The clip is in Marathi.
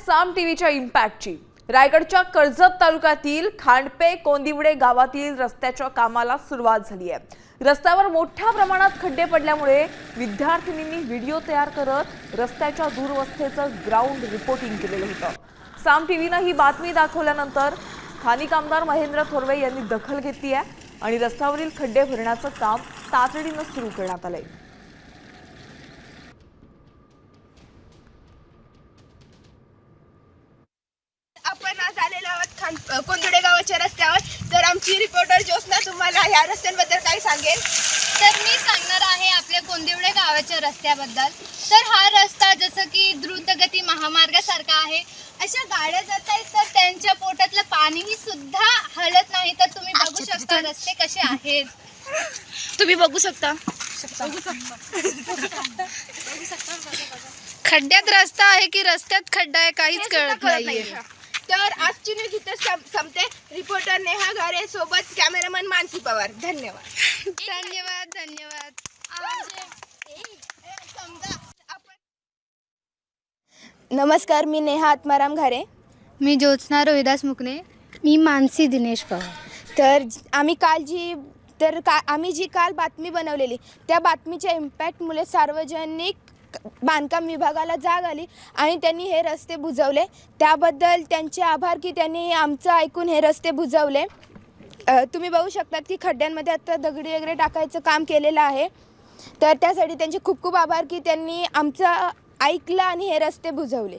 साम टीव्हीच्या इम्पॅक्टची रायगडच्या कर्जत तालुक्यातील खांडपे कोंदिवडे गावातील रस्त्याच्या कामाला सुरुवात झाली आहे। रस्त्यावर मोठ्या प्रमाणात खड्डे पडल्यामुळे विद्यार्थिनींनी व्हिडिओ तयार करत रस्त्याच्या दुरवस्थेचं ग्राउंड रिपोर्टिंग केलेलं होतं। साम टीव्हीने ही बातमी दाखवल्यानंतर स्थानिक आमदार महेंद्र थोरवे यांनी दखल घेतली आहे आणि रस्त्यावरील खड्डे भरण्याचं काम तातडीने सुरू करण्यात आलंय। आपण आज आलेलो आहोत कोंदिवडे गावाच्या रस्त्यावर। तर आमची रिपोर्टर ज्योत्स्ना तुम्हाला या रस्त्यांबद्दल काय सांगेल? तर मी सांगणार आहे आपल्या कोंदिवडे गावाच्या रस्त्याबद्दल। तर हा रस्ता जसं की द्रुतगती महामार्गासारखा आहे। अशा गाड्या जात आहेत तर त्यांच्या पोटातलं पाणीही सुद्धा हलत नाही। तर तुम्ही बघू शकता रस्ते कसे आहेत। तुम्ही बघू शकता खड्ड्यात रस्ता आहे की रस्त्यात खड्डा आहे काहीच कळत नाहीये। तर आजची न्यूज इथे संपते। रिपोर्टर नेहा घारे सोबत कॅमेरामन मानसी पवार। धन्यवाद। धन्यवाद धन्यवाद। नमस्कार, मी नेहा आत्माराम घारे। मी ज्योत्स्ना रोहिदास मुकणे। मी मानसी दिनेश पवार। तर आम्ही जी काल बातमी बनवलेली त्या बातमीच्या इम्पॅक्टमुळे सार्वजनिक बांधकाम विभागाला जाग आली आणि त्यांनी हे रस्ते बुजवले। त्याबद्दल त्यांचे आभार की त्यांनी आमचं ऐकून हे रस्ते बुजवले। तुम्ही बघू शकतात की खड्ड्यांमध्ये आता दगडी वगैरे टाकायचं काम केलेलं आहे। तर त्यासाठी त्यांचे खूप खूप आभार की त्यांनी आमचं ऐकलं आणि हे रस्ते बुजवले।